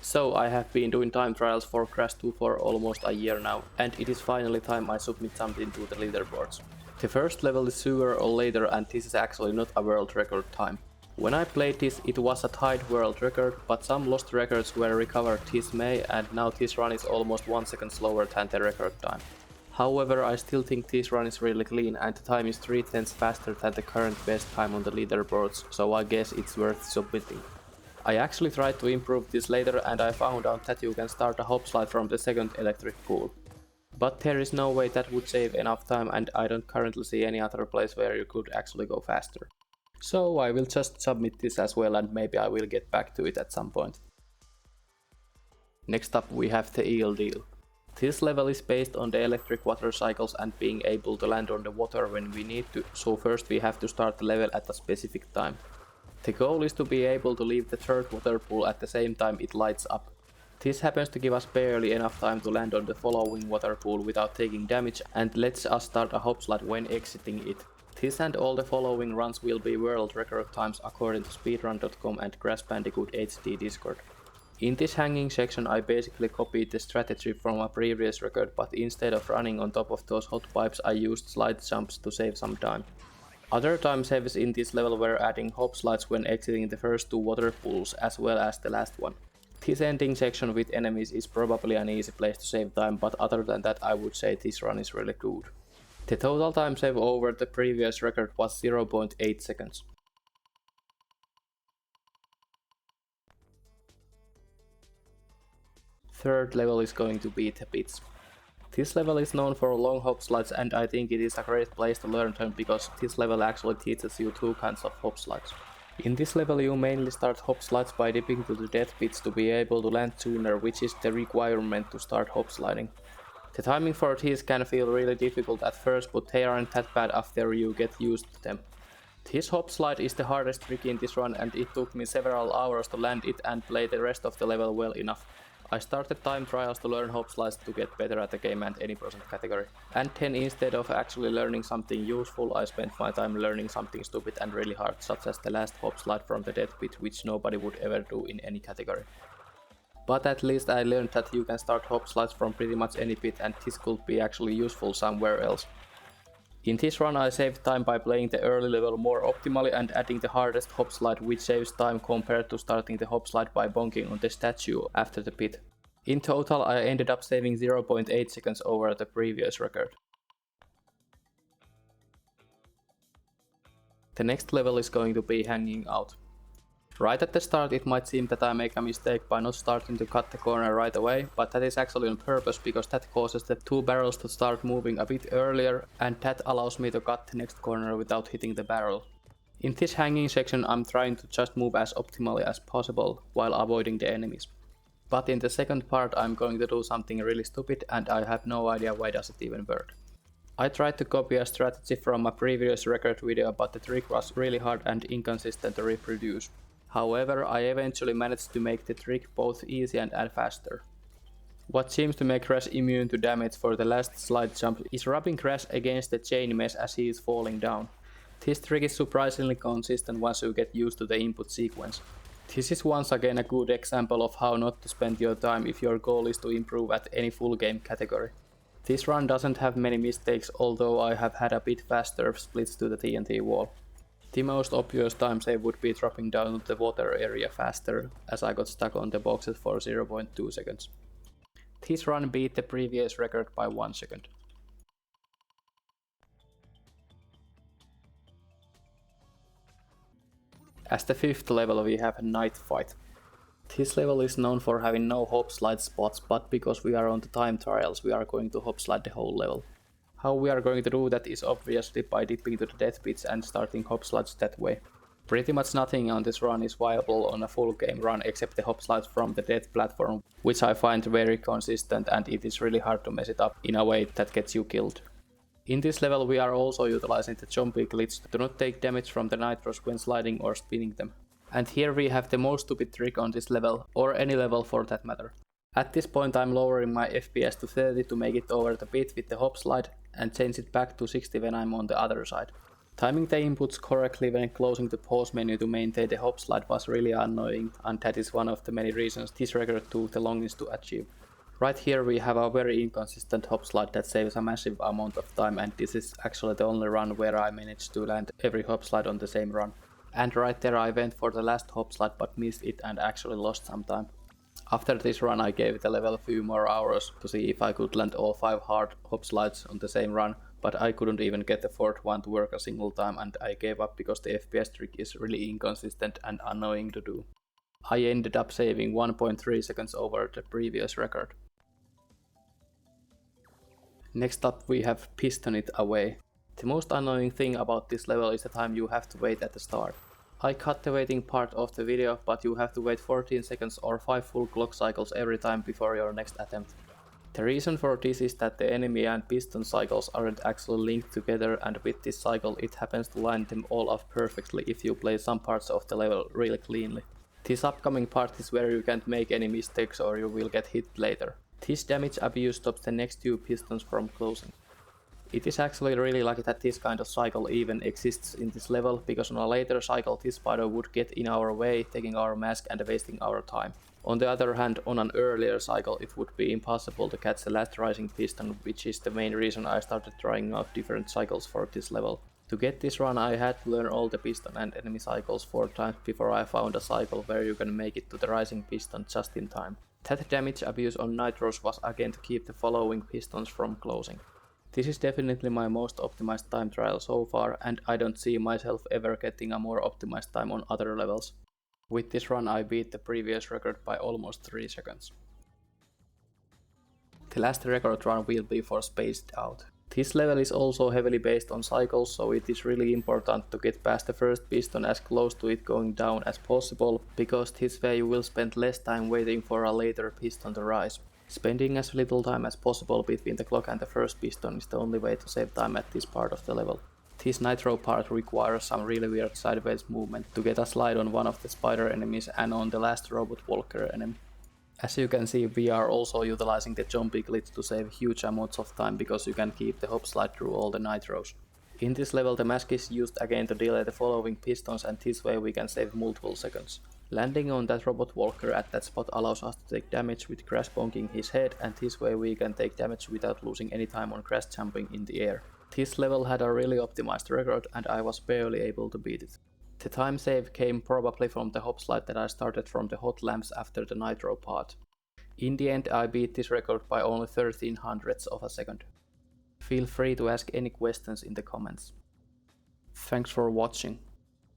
So I have been doing time trials for Crash 2 for almost a year now, and it is finally time I submit something to the leaderboards. The first level is sooner or later, and this is actually not a world record time. When I played this, it was a tied world record, but some lost records were recovered this May, and now this run is almost 1 second slower than the record time. However, I still think this run is really clean, and the time is 3/10 faster than the current best time on the leaderboards, so I guess it's worth submitting. I actually tried to improve this later, and I found out that you can start a hop slide from the second electric pool. But there is no way that would save enough time, and I don't currently see any other place where you could actually go faster. So I will just submit this as well, and maybe I will get back to it at some point. Next up we have the Eel Deal. This level is based on the electric water cycles and being able to land on the water when we need to, so first we have to start the level at a specific time. The goal is to be able to leave the third water pool at the same time it lights up. This happens to give us barely enough time to land on the following water pool without taking damage, and lets us start a hop slide when exiting it. This and all the following runs will be world record times according to speedrun.com and Crash Bandicoot HD Discord. In this hanging section I basically copied the strategy from a previous record, but instead of running on top of those hot pipes I used slide jumps to save some time. Other time saves in this level were adding hop slides when exiting the first two water pools as well as the last one. This ending section with enemies is probably an easy place to save time, but other than that I would say this run is really good. The total time save over the previous record was 0.8 seconds. Third level is going to be the pits. This level is known for long hop slides, and I think it is a great place to learn them because this level actually teaches you two kinds of hop slides. In this level you mainly start hop slides by dipping to the death pits to be able to land sooner, which is the requirement to start hop sliding. The timing for these can feel really difficult at first, but they aren't that bad after you get used to them. This hop slide is the hardest trick in this run, and it took me several hours to land it and play the rest of the level well enough. I started time trials to learn hop slides to get better at the game and any percent category. And then instead of actually learning something useful, I spent my time learning something stupid and really hard, such as the last hop slide from the death pit, which nobody would ever do in any category. But at least I learned that you can start hop slides from pretty much any pit, and this could be actually useful somewhere else. In this run I saved time by playing the early level more optimally and adding the hardest hop slide, which saves time compared to starting the hop slide by bonking on the statue after the pit. In total I ended up saving 0.8 seconds over the previous record. The next level is going to be hanging out. Right at the start it might seem that I make a mistake by not starting to cut the corner right away, but that is actually on purpose because that causes the two barrels to start moving a bit earlier, and that allows me to cut the next corner without hitting the barrel. In this hanging section I'm trying to just move as optimally as possible while avoiding the enemies. But in the second part I'm going to do something really stupid, and I have no idea why does it even work. I tried to copy a strategy from a previous record video, but the trick was really hard and inconsistent to reproduce. However, I eventually managed to make the trick both easy and faster. What seems to make Crash immune to damage for the last slide jump is rubbing Crash against the chain mesh as he is falling down. This trick is surprisingly consistent once you get used to the input sequence. This is once again a good example of how not to spend your time if your goal is to improve at any full game category. This run doesn't have many mistakes, although I have had a bit faster splits to the TNT wall. The most obvious time save would be dropping down to the water area faster, as I got stuck on the boxes for 0.2 seconds. This run beat the previous record by 1 second. As the fifth level we have a night fight. This level is known for having no hop slide spots, but because we are on the time trials we are going to hop slide the whole level. How we are going to do that is obviously by dipping to the death pits and starting hop slides that way. Pretty much nothing on this run is viable on a full game run except the hop slides from the death platform, which I find very consistent, and it is really hard to mess it up in a way that gets you killed. In this level we are also utilizing the zombie glitch to not take damage from the nitros when sliding or spinning them. And here we have the most stupid trick on this level, or any level for that matter. At this point I'm lowering my FPS to 30 to make it over the pit with the hop slide, and change it back to 60 when I'm on the other side. Timing the inputs correctly when closing the pause menu to maintain the hop slide was really annoying, and that is one of the many reasons this record took the longest to achieve. Right here we have a very inconsistent hop slide that saves a massive amount of time, and this is actually the only run where I managed to land every hop slide on the same run. And right there I went for the last hop slide but missed it and actually lost some time. After this run I gave the level a few more hours to see if I could land all 5 hard hop slides on the same run, but I couldn't even get the 4th one to work a single time, and I gave up because the FPS trick is really inconsistent and annoying to do. I ended up saving 1.3 seconds over the previous record. Next up we have Piston It Away. The most annoying thing about this level is the time you have to wait at the start. I cut the waiting part of the video, but you have to wait 14 seconds or 5 full clock cycles every time before your next attempt. The reason for this is that the enemy and piston cycles aren't actually linked together, and with this cycle it happens to line them all up perfectly if you play some parts of the level really cleanly. This upcoming part is where you can't make any mistakes or you will get hit later. This damage abuse stops the next 2 pistons from closing. It is actually really lucky that this kind of cycle even exists in this level, because on a later cycle this spider would get in our way, taking our mask and wasting our time. On the other hand, on an earlier cycle it would be impossible to catch the last rising piston, which is the main reason I started trying out different cycles for this level. To get this run I had to learn all the piston and enemy cycles 4 times before I found a cycle where you can make it to the rising piston just in time. That damage abuse on nitros was again to keep the following pistons from closing. This is definitely my most optimized time trial so far, and I don't see myself ever getting a more optimized time on other levels. With this run I beat the previous record by almost 3 seconds. The last record run will be for Spaced Out. This level is also heavily based on cycles, so it is really important to get past the first piston as close to it going down as possible, because this way you will spend less time waiting for a later piston to rise. Spending as little time as possible between the clock and the first piston is the only way to save time at this part of the level. This nitro part requires some really weird sideways movement to get a slide on one of the spider enemies and on the last robot walker enemy. As you can see, we are also utilizing the jumping glitch to save huge amounts of time, because you can keep the hop slide through all the nitros. In this level the mask is used again to delay the following pistons, and this way we can save multiple seconds. Landing on that robot walker at that spot allows us to take damage with crash bonking his head, and this way we can take damage without losing any time on crash jumping in the air. This level had a really optimized record and I was barely able to beat it. The time save came probably from the hop slide that I started from the hot lamps after the nitro part. In the end I beat this record by only 1300ths of a second. Feel free to ask any questions in the comments. Thanks for watching.